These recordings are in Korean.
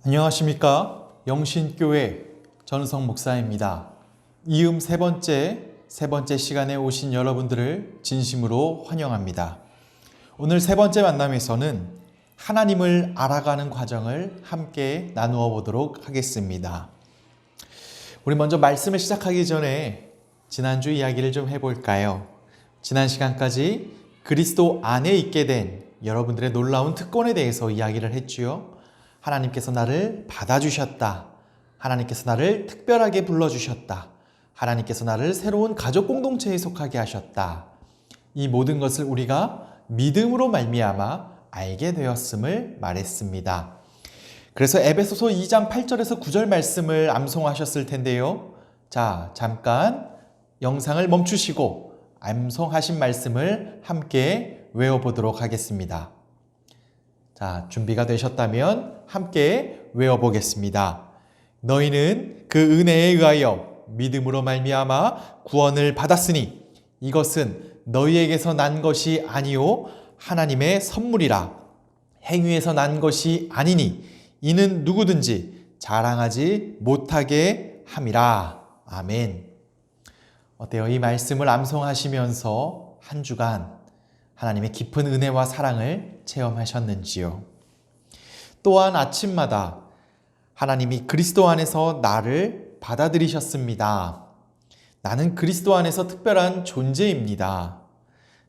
안녕하십니까? 영신교회 전우성 목사입니다. 이음 세 번째 시간에 오신 여러분들을 진심으로 환영합니다. 오늘 세 번째 만남에서는 하나님을 알아가는 과정을 함께 나누어 보도록 하겠습니다. 우리 먼저 말씀을 시작하기 전에 지난주 이야기를 좀 해볼까요? 지난 시간까지 그리스도 안에 있게 된 여러분들의 놀라운 특권에 대해서 이야기를 했지요. 하나님께서 나를 받아주셨다. 하나님께서 나를 특별하게 불러주셨다. 하나님께서 나를 새로운 가족 공동체에 속하게 하셨다. 이 모든 것을 우리가 믿음으로 말미암아 알게 되었음을 말했습니다. 그래서 에베소서 2장 8절에서 9절 말씀을 암송하셨을 텐데요. 자, 잠깐 영상을 멈추시고 암송하신 말씀을 함께 외워보도록 하겠습니다. 자, 준비가 되셨다면 함께 외워보겠습니다. 너희는 그 은혜에 의하여 믿음으로 말미암아 구원을 받았으니 이것은 너희에게서 난 것이 아니요 하나님의 선물이라. 행위에서 난 것이 아니니 이는 누구든지 자랑하지 못하게 함이라. 아멘. 어때요? 이 말씀을 암송하시면서 한 주간 하나님의 깊은 은혜와 사랑을 체험하셨는지요? 또한 아침마다 하나님이 그리스도 안에서 나를 받아들이셨습니다. 나는 그리스도 안에서 특별한 존재입니다.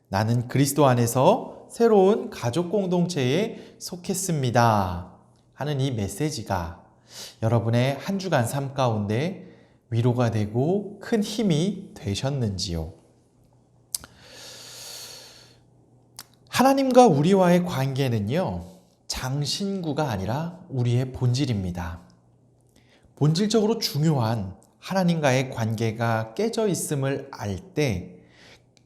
나는 그리스도 안에서 새로운 가족 공동체에 속했습니다. 하는 이 메시지가 여러분의 한 주간 삶 가운데 위로가 되고 큰 힘이 되셨는지요? 하나님과 우리와의 관계는요, 장신구가 아니라 우리의 본질입니다. 본질적으로 중요한 하나님과의 관계가 깨져 있음을 알 때,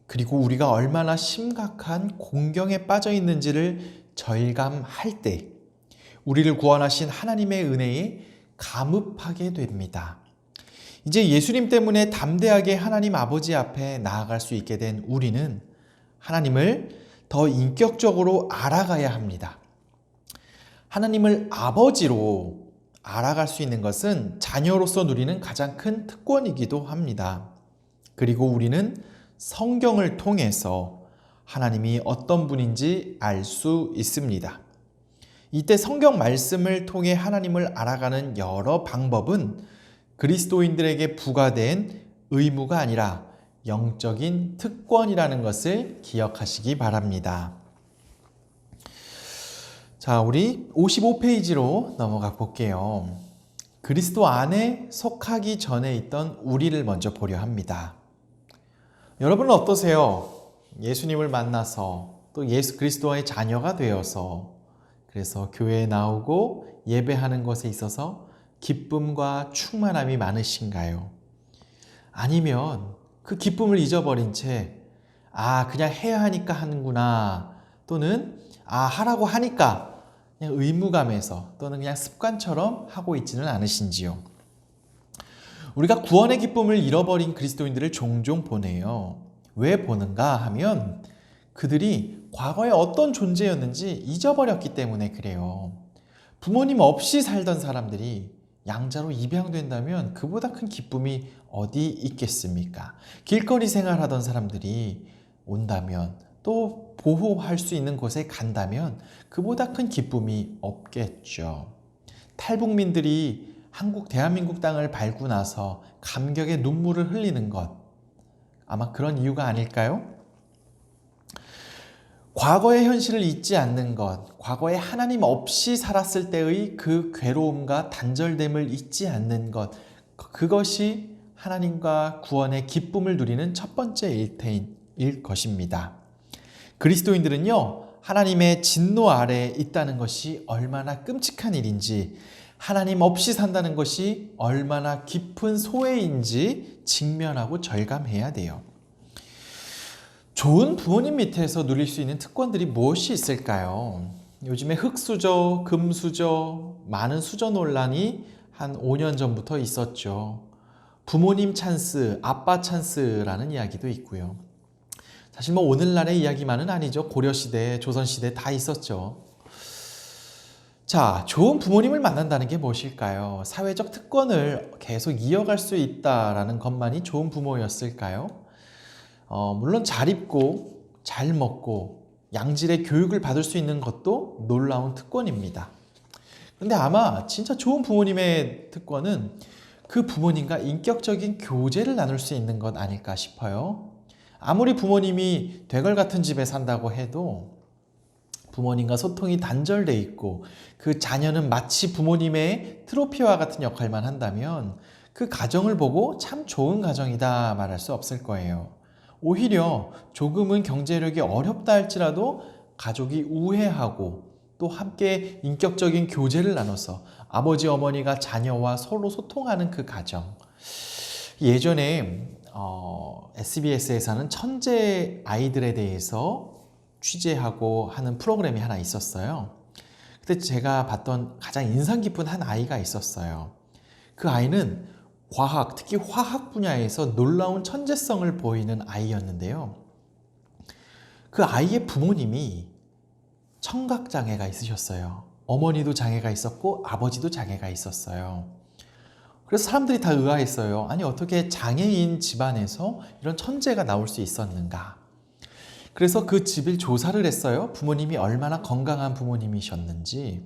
그리고 우리가 얼마나 심각한 공경에 빠져 있는지를 절감할 때, 우리를 구원하신 하나님의 은혜에 감흡하게 됩니다. 이제 예수님 때문에 담대하게 하나님 아버지 앞에 나아갈 수 있게 된 우리는 하나님을 더 인격적으로 알아가야 합니다. 하나님을 아버지로 알아갈 수 있는 것은 자녀로서 누리는 가장 큰 특권이기도 합니다. 그리고 우리는 성경을 통해서 하나님이 어떤 분인지 알 수 있습니다. 이때 성경 말씀을 통해 하나님을 알아가는 여러 방법은 그리스도인들에게 부과된 의무가 아니라 영적인 특권이라는 것을 기억하시기 바랍니다. 자, 우리 55페이지로 넘어가 볼게요. 그리스도 안에 속하기 전에 있던 우리를 먼저 보려 합니다. 여러분은 어떠세요? 예수님을 만나서 또 예수 그리스도의 자녀가 되어서 그래서 교회에 나오고 예배하는 것에 있어서 기쁨과 충만함이 많으신가요? 아니면 그 기쁨을 잊어버린 채 그냥 해야 하니까 하는구나, 또는 하라고 하니까 그냥 의무감에서 또는 그냥 습관처럼 하고 있지는 않으신지요? 우리가 구원의 기쁨을 잃어버린 그리스도인들을 종종 보네요. 왜 보는가 하면 그들이 과거에 어떤 존재였는지 잊어버렸기 때문에 그래요. 부모님 없이 살던 사람들이 양자로 입양된다면 그보다 큰 기쁨이 어디 있겠습니까? 길거리 생활하던 사람들이 온다면, 또 보호할 수 있는 곳에 간다면 그보다 큰 기쁨이 없겠죠. 탈북민들이 대한민국 땅을 밟고 나서 감격의 눈물을 흘리는 것, 아마 그런 이유가 아닐까요? 과거의 현실을 잊지 않는 것, 과거에 하나님 없이 살았을 때의 그 괴로움과 단절됨을 잊지 않는 것, 그것이 하나님과 구원의 기쁨을 누리는 첫 번째 일태일 것입니다. 그리스도인들은요, 하나님의 진노 아래에 있다는 것이 얼마나 끔찍한 일인지, 하나님 없이 산다는 것이 얼마나 깊은 소외인지 직면하고 절감해야 돼요. 좋은 부모님 밑에서 누릴 수 있는 특권들이 무엇이 있을까요? 요즘에 흙수저, 금수저, 많은 수저 논란이 한 5년 전부터 있었죠. 부모님 찬스, 아빠 찬스라는 이야기도 있고요. 사실 오늘날의 이야기만은 아니죠. 고려시대, 조선시대 다 있었죠. 자, 좋은 부모님을 만난다는 게 무엇일까요? 사회적 특권을 계속 이어갈 수 있다라는 것만이 좋은 부모였을까요? 물론 잘 입고, 잘 먹고, 양질의 교육을 받을 수 있는 것도 놀라운 특권입니다. 근데 아마 진짜 좋은 부모님의 특권은 그 부모님과 인격적인 교제를 나눌 수 있는 것 아닐까 싶어요. 아무리 부모님이 되걸 같은 집에 산다고 해도 부모님과 소통이 단절돼 있고 그 자녀는 마치 부모님의 트로피와 같은 역할만 한다면 그 가정을 보고 참 좋은 가정이다 말할 수 없을 거예요. 오히려 조금은 경제력이 어렵다 할지라도 가족이 우애하고 또 함께 인격적인 교제를 나눠서 아버지 어머니가 자녀와 서로 소통하는 그 가정. 예전에 SBS에서는 천재 아이들에 대해서 취재하고 하는 프로그램이 하나 있었어요. 그때 제가 봤던 가장 인상 깊은 한 아이가 있었어요. 그 아이는 과학, 특히 화학 분야에서 놀라운 천재성을 보이는 아이였는데요. 그 아이의 부모님이 청각장애가 있으셨어요. 어머니도 장애가 있었고 아버지도 장애가 있었어요. 그래서 사람들이 다 의아했어요. 아니, 어떻게 장애인 집안에서 이런 천재가 나올 수 있었는가? 그래서 그 집을 조사를 했어요. 부모님이 얼마나 건강한 부모님이셨는지.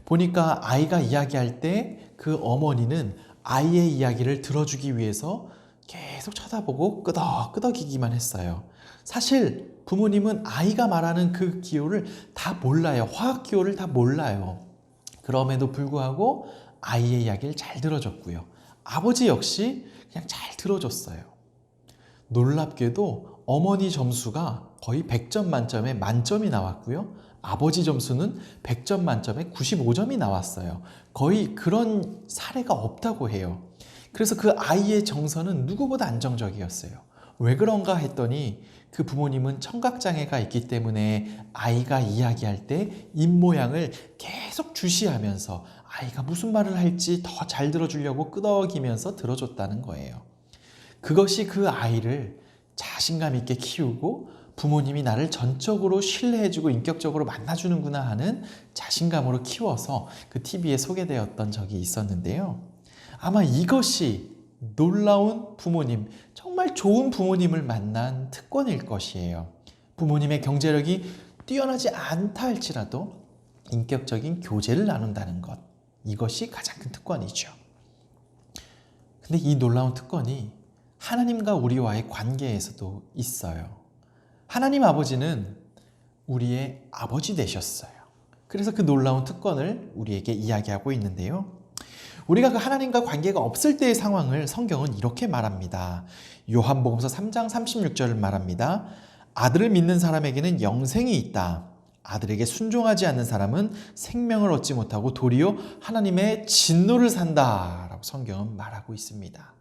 보니까 아이가 이야기할 때 그 어머니는 아이의 이야기를 들어주기 위해서 계속 쳐다보고 끄덕끄덕이기만 했어요. 사실 부모님은 아이가 말하는 그 기호를 다 몰라요. 화학 기호를 다 몰라요. 그럼에도 불구하고 아이의 이야기를 잘 들어줬고요. 아버지 역시 그냥 잘 들어줬어요. 놀랍게도 어머니 점수가 거의 100점 만점에 만점이 나왔고요. 아버지 점수는 100점 만점에 95점이 나왔어요. 거의 그런 사례가 없다고 해요. 그래서 그 아이의 정서는 누구보다 안정적이었어요. 왜 그런가 했더니 그 부모님은 청각장애가 있기 때문에 아이가 이야기할 때 입모양을 계속 주시하면서 아이가 무슨 말을 할지 더 잘 들어주려고 끄덕이면서 들어줬다는 거예요. 그것이 그 아이를 자신감 있게 키우고 부모님이 나를 전적으로 신뢰해주고 인격적으로 만나주는구나 하는 자신감으로 키워서 그 TV에 소개되었던 적이 있었는데요. 아마 이것이 놀라운 부모님, 정말 좋은 부모님을 만난 특권일 것이에요. 부모님의 경제력이 뛰어나지 않다 할지라도 인격적인 교제를 나눈다는 것. 이것이 가장 큰 특권이죠. 근데 이 놀라운 특권이 하나님과 우리와의 관계에서도 있어요. 하나님 아버지는 우리의 아버지 되셨어요. 그래서 그 놀라운 특권을 우리에게 이야기하고 있는데요. 우리가 그 하나님과 관계가 없을 때의 상황을 성경은 이렇게 말합니다. 요한복음서 3장 36절을 말합니다. 아들을 믿는 사람에게는 영생이 있다. 아들에게 순종하지 않는 사람은 생명을 얻지 못하고 도리어 하나님의 진노를 산다. 라고 성경은 말하고 있습니다.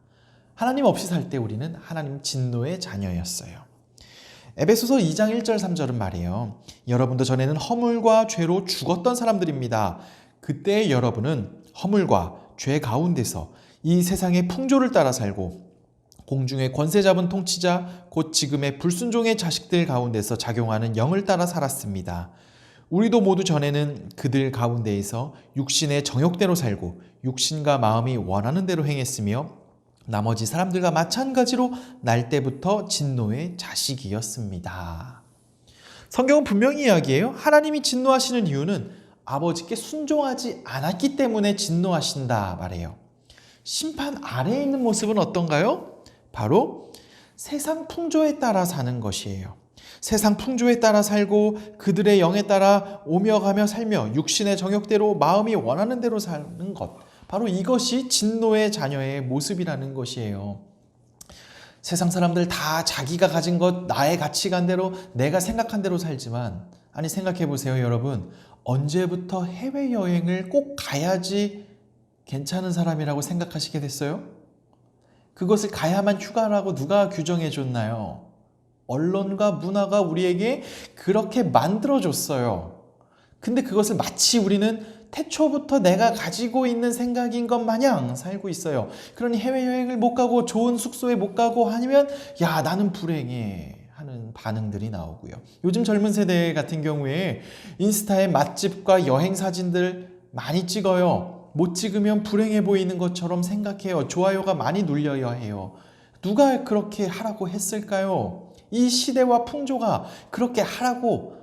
하나님 없이 살 때 우리는 하나님 진노의 자녀였어요. 에베소서 2장 1절 3절은 말이에요. 여러분도 전에는 허물과 죄로 죽었던 사람들입니다. 그때 여러분은 허물과 죄 가운데서 이 세상의 풍조를 따라 살고 공중의 권세 잡은 통치자 곧 지금의 불순종의 자식들 가운데서 작용하는 영을 따라 살았습니다. 우리도 모두 전에는 그들 가운데에서 육신의 정욕대로 살고 육신과 마음이 원하는 대로 행했으며 나머지 사람들과 마찬가지로 날 때부터 진노의 자식이었습니다. 성경은 분명히 이야기해요. 하나님이 진노하시는 이유는 아버지께 순종하지 않았기 때문에 진노하신다 말해요. 심판 아래에 있는 모습은 어떤가요? 바로 세상 풍조에 따라 사는 것이에요. 세상 풍조에 따라 살고 그들의 영에 따라 오며 가며 살며 육신의 정욕대로 마음이 원하는 대로 사는 것. 바로 이것이 진노의 자녀의 모습이라는 것이에요. 세상 사람들 다 자기가 가진 것, 나의 가치관대로, 내가 생각한 대로 살지만, 아니 생각해 보세요 여러분. 언제부터 해외여행을 꼭 가야지 괜찮은 사람이라고 생각하시게 됐어요? 그것을 가야만 휴가라고 누가 규정해 줬나요? 언론과 문화가 우리에게 그렇게 만들어줬어요. 근데 그것을 마치 우리는 태초부터 내가 가지고 있는 생각인 것 마냥 살고 있어요. 그러니 해외여행을 못 가고 좋은 숙소에 못 가고 하면 야 나는 불행해 하는 그런 반응들이 나오고요. 요즘 젊은 세대 같은 경우에 인스타에 맛집과 여행 사진들 많이 찍어요. 못 찍으면 불행해 보이는 것처럼 생각해요. 좋아요가 많이 눌려야 해요. 누가 그렇게 하라고 했을까요? 이 시대와 풍조가 그렇게 하라고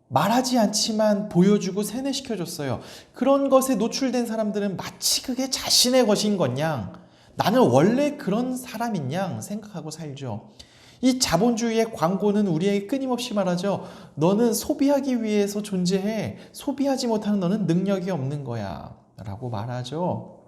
말하지 않지만 보여주고 세뇌시켜줬어요. 그런 것에 노출된 사람들은 마치 그게 자신의 것인 것 양, 나는 원래 그런 사람인 양 생각하고 살죠. 이 자본주의의 광고는 우리에게 끊임없이 말하죠. 너는 소비하기 위해서 존재해. 소비하지 못하는 너는 능력이 없는 거야. 라고 말하죠.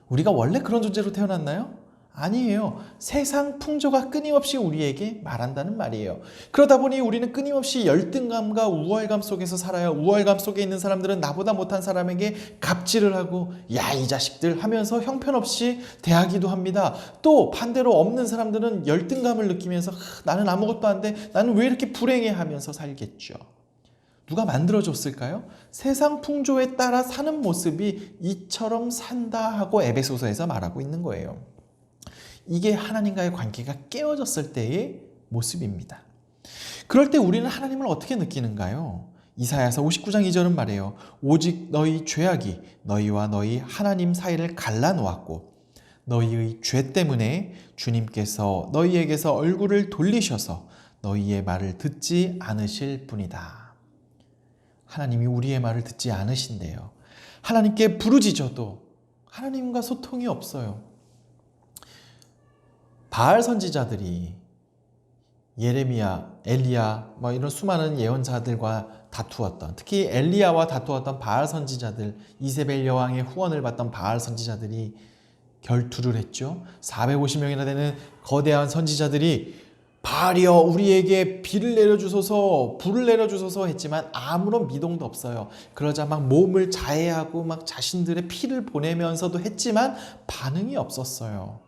우리가 원래 그런 존재로 태어났나요? 아니에요. 세상 풍조가 끊임없이 우리에게 말한다는 말이에요. 그러다 보니 우리는 끊임없이 열등감과 우월감 속에서 살아요. 우월감 속에 있는 사람들은 나보다 못한 사람에게 갑질을 하고 야, 이 자식들 하면서 형편없이 대하기도 합니다. 또 반대로 없는 사람들은 열등감을 느끼면서 나는 아무것도 안 돼. 나는 왜 이렇게 불행해 하면서 살겠죠. 누가 만들어줬을까요? 세상 풍조에 따라 사는 모습이 이처럼 산다 하고 에베소서에서 말하고 있는 거예요. 이게 하나님과의 관계가 깨어졌을 때의 모습입니다. 그럴 때 우리는 하나님을 어떻게 느끼는가요? 이사야서 59장 2절은 말해요. 오직 너희 죄악이 너희와 너희 하나님 사이를 갈라놓았고 너희의 죄 때문에 주님께서 너희에게서 얼굴을 돌리셔서 너희의 말을 듣지 않으실 뿐이다. 하나님이 우리의 말을 듣지 않으신대요. 하나님께 부르짖어도 하나님과 소통이 없어요. 바알 선지자들이 예레미야, 엘리야 이런 수많은 예언자들과 다투었던, 특히 엘리야와 다투었던 바알 선지자들, 이세벨 여왕의 후원을 받던 바알 선지자들이 결투를 했죠. 450명이나 되는 거대한 선지자들이 바알이여 우리에게 비를 내려주소서, 불을 내려주소서 했지만 아무런 미동도 없어요. 그러자 막 몸을 자해하고 막 자신들의 피를 보내면서도 했지만 반응이 없었어요.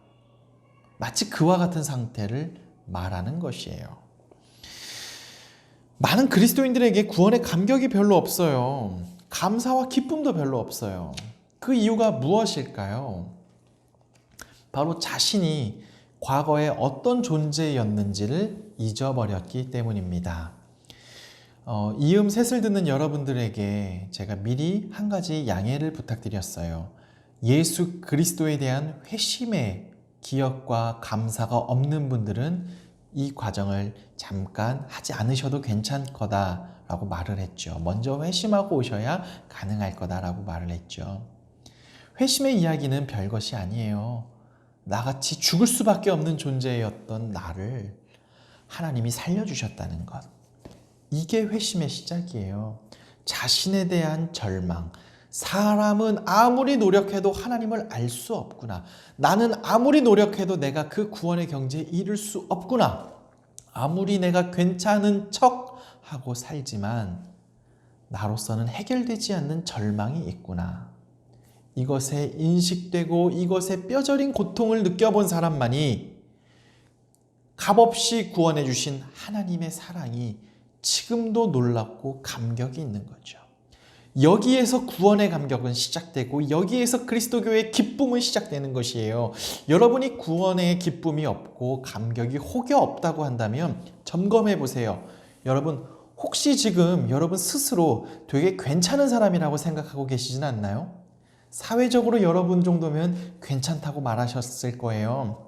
마치 그와 같은 상태를 말하는 것이에요. 많은 그리스도인들에게 구원의 감격이 별로 없어요. 감사와 기쁨도 별로 없어요. 그 이유가 무엇일까요? 바로 자신이 과거에 어떤 존재였는지를 잊어버렸기 때문입니다. 이음 셋을 듣는 여러분들에게 제가 미리 한 가지 양해를 부탁드렸어요. 예수 그리스도에 대한 회심의 기억과 감사가 없는 분들은 이 과정을 잠깐 하지 않으셔도 괜찮을 거다라고 말을 했죠. 먼저 회심하고 오셔야 가능할 거다라고 말을 했죠. 회심의 이야기는 별것이 아니에요. 나같이 죽을 수밖에 없는 존재였던 나를 하나님이 살려주셨다는 것. 이게 회심의 시작이에요. 자신에 대한 절망. 사람은 아무리 노력해도 하나님을 알 수 없구나. 나는 아무리 노력해도 내가 그 구원의 경지에 이를 수 없구나. 아무리 내가 괜찮은 척하고 살지만 나로서는 해결되지 않는 절망이 있구나. 이것에 인식되고 이것에 뼈저린 고통을 느껴본 사람만이 값없이 구원해 주신 하나님의 사랑이 지금도 놀랍고 감격이 있는 거죠. 여기에서 구원의 감격은 시작되고 여기에서 그리스도교의 기쁨은 시작되는 것이에요. 여러분이 구원의 기쁨이 없고 감격이 혹여 없다고 한다면 점검해 보세요. 여러분 혹시 지금 여러분 스스로 되게 괜찮은 사람이라고 생각하고 계시진 않나요? 사회적으로 여러분 정도면 괜찮다고 말하셨을 거예요.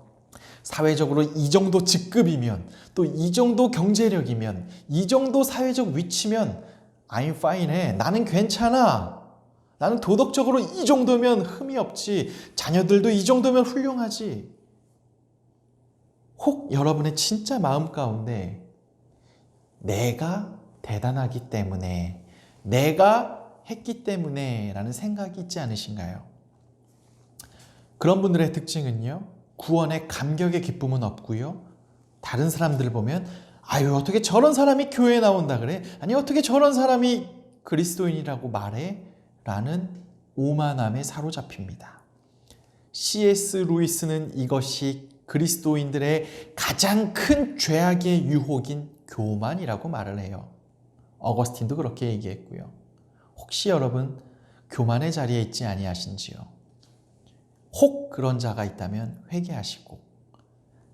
사회적으로 이 정도 직급이면 또 이 정도 경제력이면 이 정도 사회적 위치면 I'm fine해. 나는 괜찮아. 나는 도덕적으로 이 정도면 흠이 없지. 자녀들도 이 정도면 훌륭하지. 혹 여러분의 진짜 마음 가운데 내가 대단하기 때문에, 내가 했기 때문에 라는 생각이 있지 않으신가요? 그런 분들의 특징은요, 구원의 감격의 기쁨은 없고요. 다른 사람들을 보면 아유 어떻게 저런 사람이 교회에 나온다 그래? 아니 어떻게 저런 사람이 그리스도인이라고 말해? 라는 오만함에 사로잡힙니다. C.S. 루이스는 이것이 그리스도인들의 가장 큰 죄악의 유혹인 교만이라고 말을 해요. 어거스틴도 그렇게 얘기했고요. 혹시 여러분 교만의 자리에 있지 아니하신지요? 혹 그런 자가 있다면 회개하시고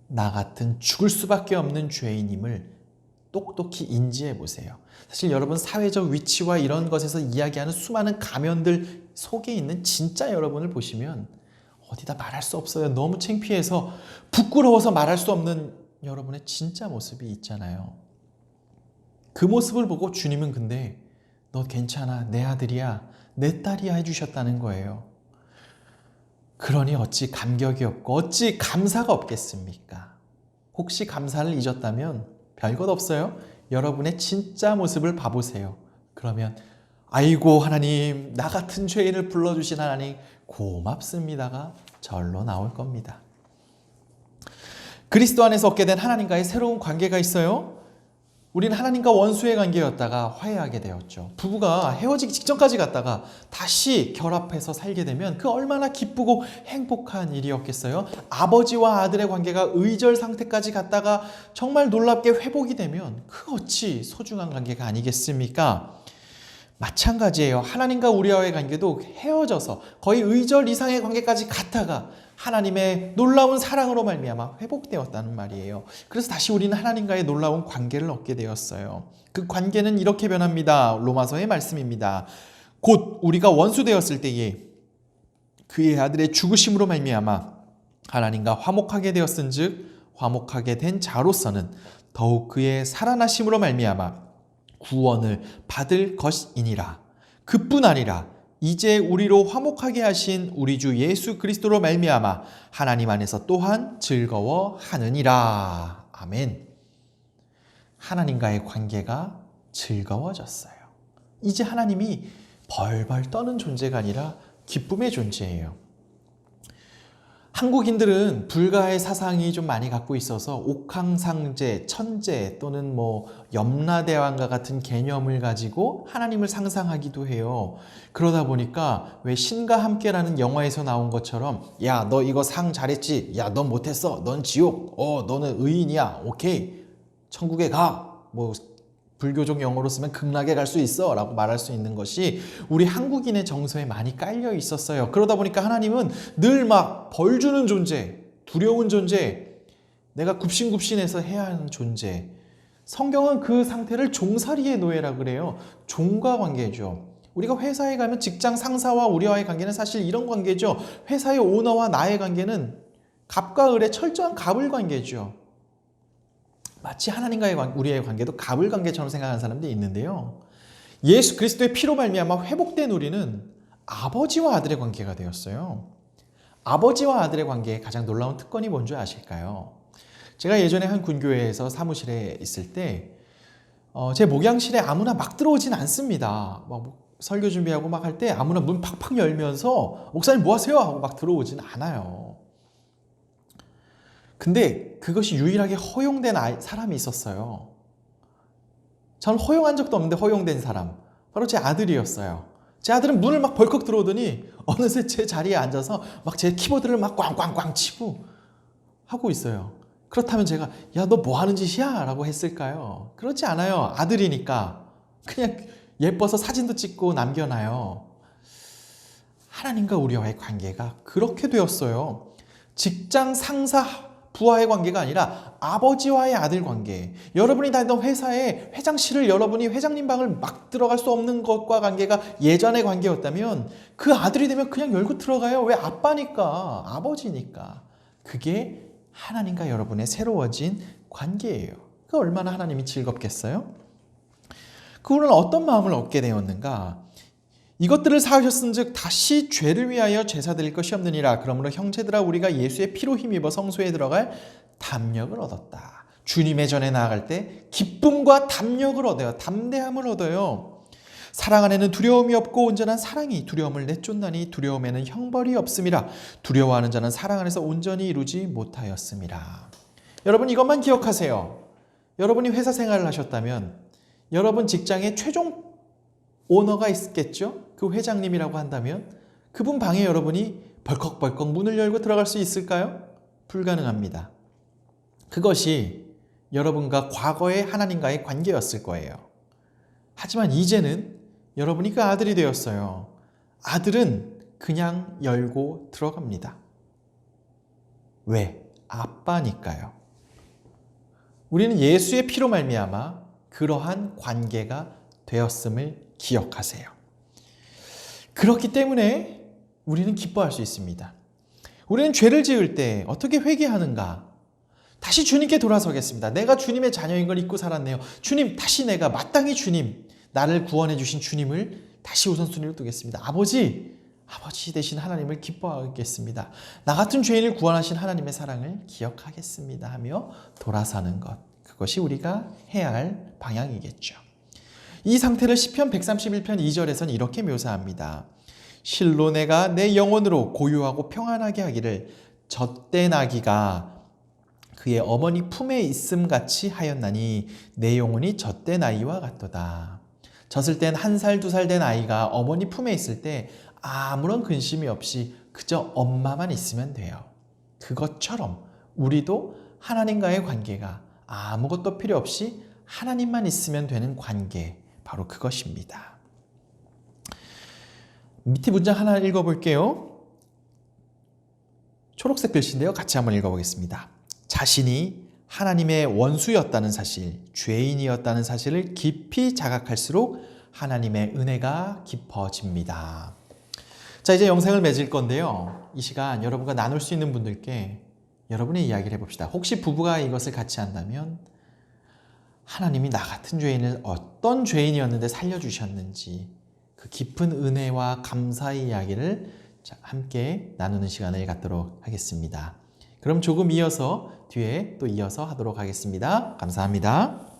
나 같은 죽을 수밖에 없는 죄인임을 똑똑히 인지해 보세요. 사실 여러분 사회적 위치와 이런 것에서 이야기하는 수많은 가면들 속에 있는 진짜 여러분을 보시면 어디다 말할 수 없어요. 너무 창피해서 부끄러워서 말할 수 없는 여러분의 진짜 모습이 있잖아요. 그 모습을 보고 주님은 근데 너 괜찮아, 내 아들이야, 내 딸이야 해주셨다는 거예요. 그러니 어찌 감격이 없고 어찌 감사가 없겠습니까? 혹시 감사를 잊었다면 별것 없어요. 여러분의 진짜 모습을 봐보세요. 그러면 아이고 하나님, 나 같은 죄인을 불러주신 하나님 고맙습니다가 절로 나올 겁니다. 그리스도 안에서 얻게 된 하나님과의 새로운 관계가 있어요. 우리는 하나님과 원수의 관계였다가 화해하게 되었죠. 부부가 헤어지기 직전까지 갔다가 다시 결합해서 살게 되면 그 얼마나 기쁘고 행복한 일이었겠어요. 아버지와 아들의 관계가 의절 상태까지 갔다가 정말 놀랍게 회복이 되면 그 어찌 소중한 관계가 아니겠습니까? 마찬가지예요. 하나님과 우리와의 관계도 헤어져서 거의 의절 이상의 관계까지 갔다가 하나님의 놀라운 사랑으로 말미암아 회복되었다는 말이에요. 그래서 다시 우리는 하나님과의 놀라운 관계를 얻게 되었어요. 그 관계는 이렇게 변합니다. 로마서의 말씀입니다. 곧 우리가 원수 되었을 때에 그의 아들의 죽으심으로 말미암아 하나님과 화목하게 되었은즉 화목하게 된 자로서는 더욱 그의 살아나심으로 말미암아 구원을 받을 것이니라. 그뿐 아니라 이제 우리로 화목하게 하신 우리 주 예수 그리스도로 말미암아 하나님 안에서 또한 즐거워하느니라. 아멘. 하나님과의 관계가 즐거워졌어요. 이제 하나님이 벌벌 떠는 존재가 아니라 기쁨의 존재예요. 한국인들은 불가의 사상이 좀 많이 갖고 있어서 옥황상제, 천재 또는 염라대왕과 같은 개념을 가지고 하나님을 상상하기도 해요. 그러다 보니까 왜 신과 함께라는 영화에서 나온 것처럼 야, 너 이거 상 잘했지? 야, 넌 못했어. 넌 지옥. 너는 의인이야. 오케이. 천국에 가. 불교적 용어로 쓰면 극락에 갈 수 있어 라고 말할 수 있는 것이 우리 한국인의 정서에 많이 깔려 있었어요. 그러다 보니까 하나님은 늘 막 벌 주는 존재, 두려운 존재, 내가 굽신굽신해서 해야 하는 존재. 성경은 그 상태를 종살이의 노예라 그래요. 종과 관계죠. 우리가 회사에 가면 직장 상사와 우리와의 관계는 사실 이런 관계죠. 회사의 오너와 나의 관계는 갑과 을의 철저한 갑을 관계죠. 마치 하나님과의 우리의 관계도 갑을 관계처럼 생각하는 사람들이 있는데요. 예수 그리스도의 피로 말미암아 회복된 우리는 아버지와 아들의 관계가 되었어요. 아버지와 아들의 관계의 가장 놀라운 특권이 뭔지 아실까요? 제가 예전에 한 군교회에서 사무실에 있을 때 제 목양실에 아무나 막 들어오진 않습니다. 설교 준비하고 막 할 때 아무나 문 팍팍 열면서 목사님 뭐 하세요? 하고 막 들어오진 않아요. 근데 그것이 유일하게 허용된 사람이 있었어요. 저는 허용한 적도 없는데 허용된 사람. 바로 제 아들이었어요. 제 아들은 문을 막 벌컥 들어오더니 어느새 제 자리에 앉아서 막 제 키보드를 막 꽝꽝꽝 치고 하고 있어요. 그렇다면 제가 야, 너 뭐 하는 짓이야? 라고 했을까요? 그렇지 않아요. 아들이니까 그냥 예뻐서 사진도 찍고 남겨놔요. 하나님과 우리와의 관계가 그렇게 되었어요. 직장 상사 부하의 관계가 아니라 아버지와의 아들 관계. 여러분이 다니던 회사의 회장실을 여러분이 회장님 방을 막 들어갈 수 없는 것과 관계가 예전의 관계였다면 그 아들이 되면 그냥 열고 들어가요. 왜? 아빠니까, 아버지니까. 그게 하나님과 여러분의 새로워진 관계예요. 그 얼마나 하나님이 즐겁겠어요? 그분은 어떤 마음을 얻게 되었는가? 이것들을 사하셨은즉 다시 죄를 위하여 제사 드릴 것이 없느니라. 그러므로 형제들아 우리가 예수의 피로 힘입어 성소에 들어갈 담력을 얻었다. 주님의 전에 나아갈 때 기쁨과 담력을 얻어요. 담대함을 얻어요. 사랑 안에는 두려움이 없고 온전한 사랑이 두려움을 내쫓나니 두려움에는 형벌이 없음이라. 두려워하는 자는 사랑 안에서 온전히 이루지 못하였음이라. 여러분 이것만 기억하세요. 여러분이 회사 생활을 하셨다면 여러분 직장의 최종 오너가 있겠죠? 그 회장님이라고 한다면 그분 방에 여러분이 벌컥벌컥 문을 열고 들어갈 수 있을까요? 불가능합니다. 그것이 여러분과 과거의 하나님과의 관계였을 거예요. 하지만 이제는 여러분이 그 아들이 되었어요. 아들은 그냥 열고 들어갑니다. 왜? 아빠니까요. 우리는 예수의 피로 말미암아 그러한 관계가 되었음을 기억하세요. 그렇기 때문에 우리는 기뻐할 수 있습니다. 우리는 죄를 지을 때 어떻게 회개하는가? 다시 주님께 돌아서겠습니다. 내가 주님의 자녀인 걸 잊고 살았네요. 주님, 다시 내가 마땅히 주님, 나를 구원해 주신 주님을 다시 우선순위로 두겠습니다. 아버지 되신 하나님을 기뻐하겠습니다. 나 같은 죄인을 구원하신 하나님의 사랑을 기억하겠습니다 하며 돌아서는 것. 그것이 우리가 해야 할 방향이겠죠. 이 상태를 시편 131편 2절에서는 이렇게 묘사합니다. 실로 내가 내 영혼으로 고요하고 평안하게 하기를 젖된 아기가 그의 어머니 품에 있음 같이 하였나니 내 영혼이 젖된 아이와 같도다. 젖을 땐 1살, 2살 된 아이가 어머니 품에 있을 때 아무런 근심이 없이 그저 엄마만 있으면 돼요. 그것처럼 우리도 하나님과의 관계가 아무것도 필요 없이 하나님만 있으면 되는 관계, 바로 그것입니다. 밑에 문장 하나 읽어볼게요. 초록색 글씨인데요. 같이 한번 읽어보겠습니다. 자신이 하나님의 원수였다는 사실, 죄인이었다는 사실을 깊이 자각할수록 하나님의 은혜가 깊어집니다. 자, 이제 영상을 맺을 건데요. 이 시간 여러분과 나눌 수 있는 분들께 여러분의 이야기를 해봅시다. 혹시 부부가 이것을 같이 한다면 하나님이 나 같은 죄인을 어떤 죄인이었는데 살려주셨는지 그 깊은 은혜와 감사의 이야기를 함께 나누는 시간을 갖도록 하겠습니다. 그럼 조금 이어서 뒤에 또 이어서 하도록 하겠습니다. 감사합니다.